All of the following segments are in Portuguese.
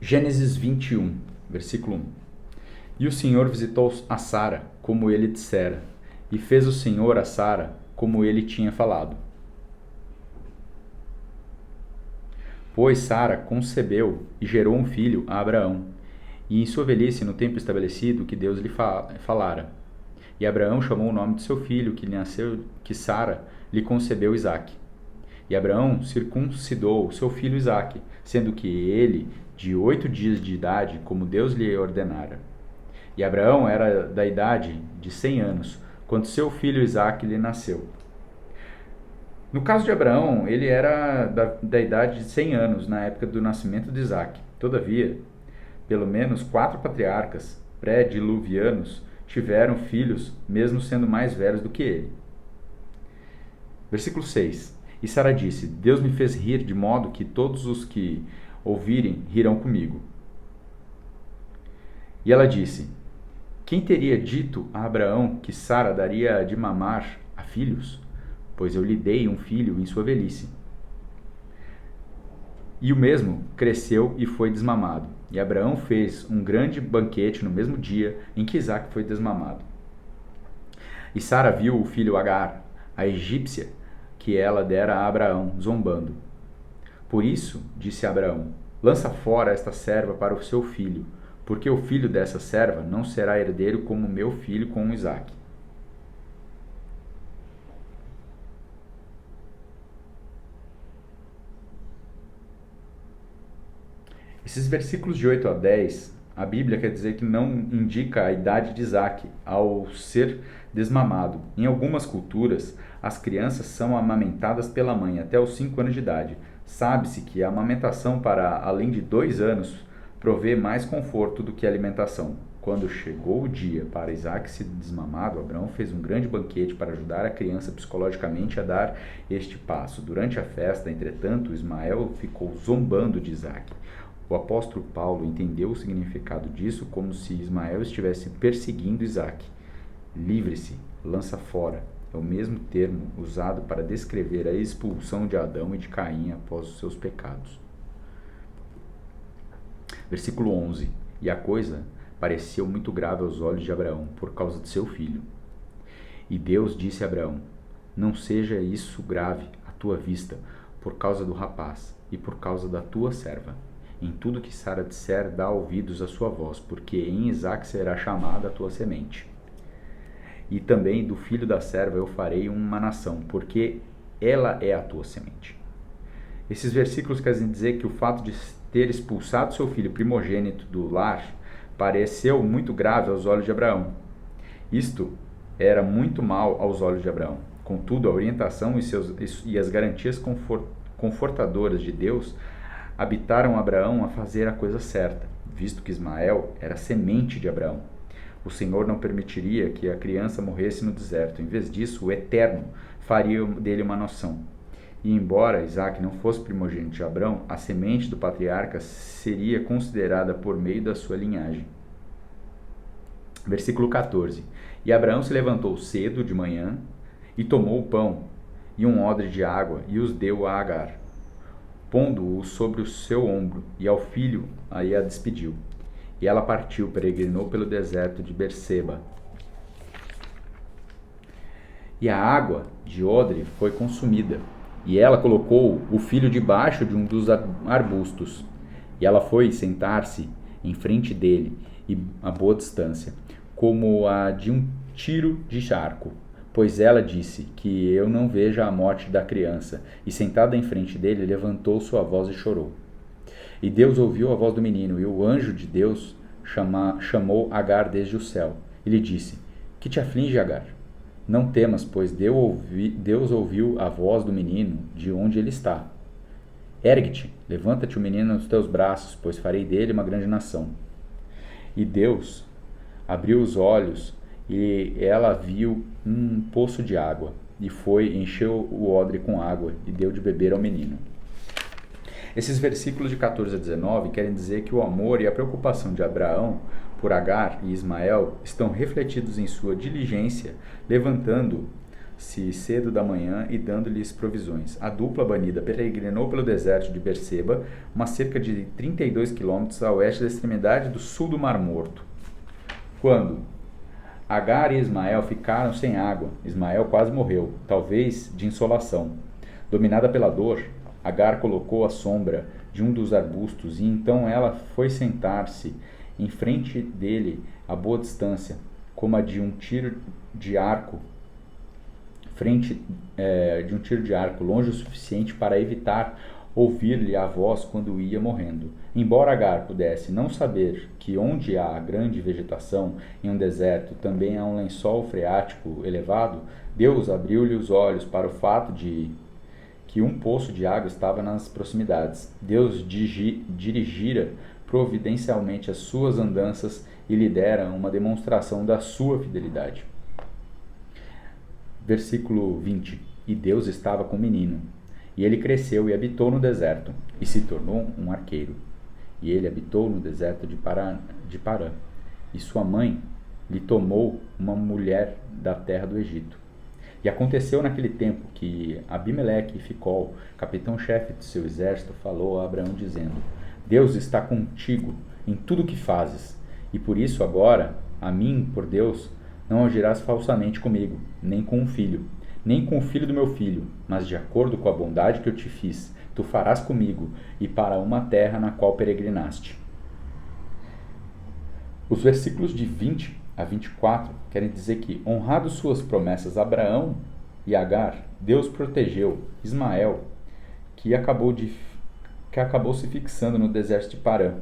Gênesis 21, versículo 1. E o Senhor visitou a Sara, como ele dissera, e fez o Senhor a Sara, como ele tinha falado. Pois Sara concebeu e gerou um filho a Abraão, e em sua velhice, no tempo estabelecido que Deus lhe falara. E Abraão chamou o nome de seu filho, que lhe nasceu, que Sara lhe concebeu Isaque. E Abraão circuncidou seu filho Isaque, sendo que ele de 8 dias de idade, como Deus lhe ordenara. E Abraão era da idade de 100 anos, quando seu filho Isaque lhe nasceu. No caso de Abraão, ele era da idade de 100 anos, na época do nascimento de Isaque. Todavia, pelo menos 4 patriarcas pré-diluvianos tiveram filhos, mesmo sendo mais velhos do que ele. Versículo 6. E Sara disse: Deus me fez rir, de modo que todos os que ouvirem rirão comigo. E ela disse: Quem teria dito a Abraão que Sara daria de mamar a filhos? Pois eu lhe dei um filho em sua velhice. E o mesmo cresceu e foi desmamado. E Abraão fez um grande banquete no mesmo dia em que Isaque foi desmamado. E Sara viu o filho Agar, a egípcia, que ela dera a Abraão, zombando. Por isso, disse Abraão, lança fora esta serva para o seu filho, porque o filho dessa serva não será herdeiro como meu filho com Isaque. Esses versículos de 8 a 10, a Bíblia quer dizer que não indica a idade de Isaque ao ser desmamado. Em algumas culturas, as crianças são amamentadas pela mãe até os 5 anos de idade. Sabe-se que a amamentação para além de 2 anos provê mais conforto do que a alimentação. Quando chegou o dia para Isaque ser desmamado, Abraão fez um grande banquete para ajudar a criança psicologicamente a dar este passo. Durante a festa, entretanto, Ismael ficou zombando de Isaque. O apóstolo Paulo entendeu o significado disso como se Ismael estivesse perseguindo Isaque. Livre-se, lança fora, é o mesmo termo usado para descrever a expulsão de Adão e de Caim após os seus pecados. Versículo 11. E a coisa pareceu muito grave aos olhos de Abraão por causa de seu filho. E Deus disse a Abraão: Não seja isso grave à tua vista por causa do rapaz e por causa da tua serva. Em tudo que Sara disser, dá ouvidos à sua voz, porque em Isaque será chamada a tua semente. E também do filho da serva eu farei uma nação, porque ela é a tua semente. Esses versículos querem dizer que o fato de ter expulsado seu filho primogênito do lar pareceu muito grave aos olhos de Abraão. Isto era muito mal aos olhos de Abraão. Contudo, a orientação e as garantias confortadoras de Deus habitaram Abraão a fazer a coisa certa, visto que Ismael era semente de Abraão. O Senhor não permitiria que a criança morresse no deserto. Em vez disso, o Eterno faria dele uma nação. E embora Isaque não fosse primogênito de Abraão, a semente do patriarca seria considerada por meio da sua linhagem. Versículo 14. E Abraão se levantou cedo de manhã e tomou o pão e um odre de água e os deu a Agar, pondo-o sobre o seu ombro, e ao filho aí a despediu. E ela partiu, peregrinou pelo deserto de Berseba. E a água de odre foi consumida, e ela colocou o filho debaixo de um dos arbustos. E ela foi sentar-se em frente dele, e a boa distância, como a de um tiro de arco. Pois ela disse que eu não veja a morte da criança. E sentada em frente dele, levantou sua voz e chorou. E Deus ouviu a voz do menino, e o anjo de Deus chamou Agar desde o céu. E lhe disse: Que te aflige, Agar? Não temas, pois Deus ouviu a voz do menino de onde ele está. Ergue-te, levanta-te o menino nos teus braços, pois farei dele uma grande nação. E Deus abriu os olhos, e ela viu um poço de água, e foi, encheu o odre com água, e deu de beber ao menino. Esses versículos de 14 a 19 querem dizer que o amor e a preocupação de Abraão por Agar e Ismael estão refletidos em sua diligência, levantando cedo da manhã e dando-lhes provisões. A dupla banida peregrinou pelo deserto de Berseba, uma cerca de 32 quilômetros a oeste da extremidade do sul do Mar Morto. Quando Agar e Ismael ficaram sem água, Ismael quase morreu, talvez de insolação. Dominada pela dor, Agar colocou a sombra de um dos arbustos e então ela foi sentar-se em frente dele a boa distância, como a de um tiro de arco, longe o suficiente para evitar ouvir-lhe a voz quando ia morrendo. Embora Agar pudesse não saber que onde há grande vegetação em um deserto também há um lençol freático elevado, Deus abriu-lhe os olhos para o fato de que um poço de água estava nas proximidades. Deus dirigira providencialmente as suas andanças e lhe dera uma demonstração da sua fidelidade. Versículo 20. E Deus estava com o menino, e ele cresceu e habitou no deserto, e se tornou um arqueiro. E ele habitou no deserto de Parã, e sua mãe lhe tomou uma mulher da terra do Egito. E aconteceu naquele tempo que Abimeleque e Ficol, capitão-chefe de seu exército, falou a Abraão dizendo: Deus está contigo em tudo o que fazes, e por isso agora, a mim, por Deus, não agirás falsamente comigo, nem com um filho, nem com o filho do meu filho, mas de acordo com a bondade que eu te fiz, tu farás comigo e para uma terra na qual peregrinaste. Os versículos de 20 a 24 querem dizer que, honrado suas promessas a Abraão e Agar, Deus protegeu Ismael, que acabou se fixando no deserto de Parã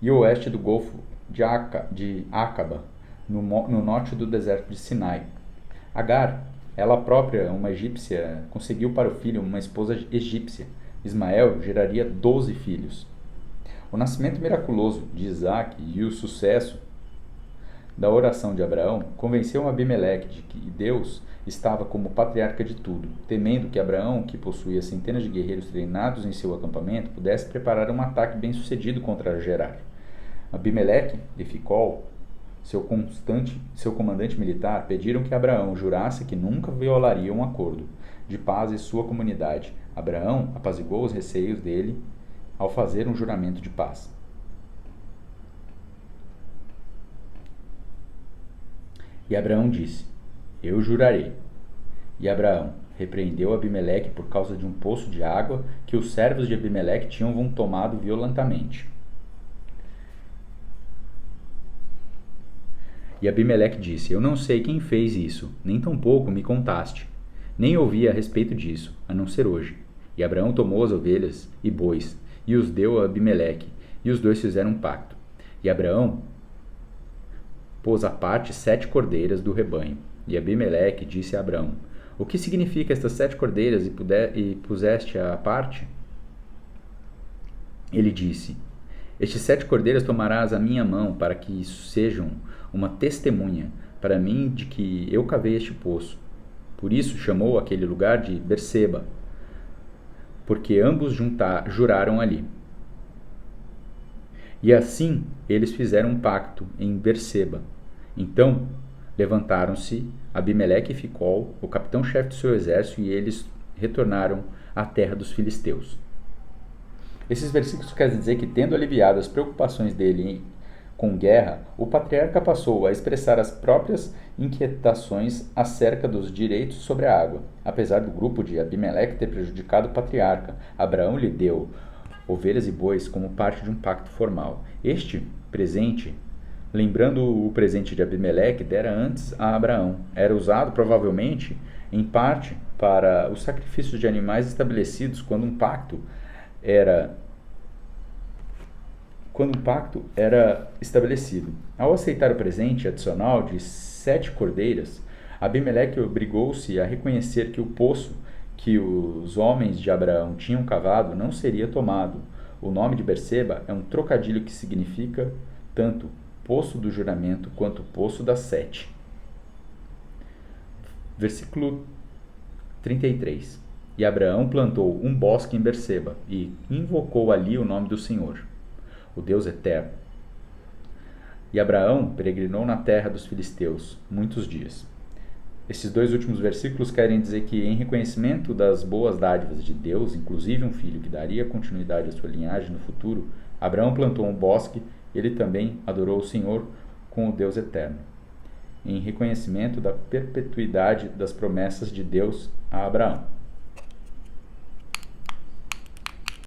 e oeste do Golfo de Acaba, no norte do deserto de Sinai. Agar, ela própria, uma egípcia, conseguiu para o filho uma esposa egípcia. Ismael geraria 12 filhos. O nascimento miraculoso de Isaac e o sucesso da oração de Abraão convenceu Abimeleque de que Deus estava como patriarca de tudo, temendo que Abraão, que possuía centenas de guerreiros treinados em seu acampamento, pudesse preparar um ataque bem-sucedido contra Gerar. Abimeleque e Ficol, seu comandante militar, pediram que Abraão jurasse que nunca violaria um acordo de paz em sua comunidade. Abraão apaziguou os receios dele ao fazer um juramento de paz. E Abraão disse: Eu jurarei. E Abraão repreendeu Abimeleque por causa de um poço de água que os servos de Abimeleque tinham tomado violentamente. E Abimeleque disse: Eu não sei quem fez isso, nem tampouco me contaste. Nem ouvi a respeito disso, a não ser hoje. E Abraão tomou as ovelhas e bois, e os deu a Abimeleque, e os dois fizeram um pacto. E Abraão pôs à parte 7 cordeiras do rebanho. E Abimeleque disse a Abraão: O que significa estas 7 cordeiras e puseste à parte? Ele disse: Estes 7 cordeiras tomarás à minha mão, para que sejam uma testemunha para mim de que eu cavei este poço. Por isso chamou aquele lugar de Berseba, porque ambos juraram ali. E assim eles fizeram um pacto em Berseba. Então levantaram-se Abimeleque e Ficol, o capitão-chefe do seu exército, e eles retornaram à terra dos filisteus. Esses versículos querem dizer que, tendo aliviado as preocupações dele com guerra, o patriarca passou a expressar as próprias inquietações acerca dos direitos sobre a água. Apesar do grupo de Abimeleque ter prejudicado o patriarca, Abraão lhe deu ovelhas e bois como parte de um pacto formal. Este presente, lembrando o presente de Abimeleque, dera antes a Abraão. Era usado provavelmente em parte para os sacrifícios de animais estabelecidos quando um pacto era estabelecido. Ao aceitar o presente adicional de 7 cordeiras, Abimeleque obrigou-se a reconhecer que o poço que os homens de Abraão tinham cavado não seria tomado. O nome de Berseba é um trocadilho que significa tanto poço do juramento quanto poço das 7. Versículo 33. E Abraão plantou um bosque em Berseba e invocou ali o nome do Senhor, o Deus eterno. E Abraão peregrinou na terra dos filisteus muitos dias. Esses dois últimos versículos querem dizer que, em reconhecimento das boas dádivas de Deus, inclusive um filho que daria continuidade à sua linhagem no futuro, Abraão plantou um bosque e ele também adorou o Senhor com o Deus eterno, em reconhecimento da perpetuidade das promessas de Deus a Abraão.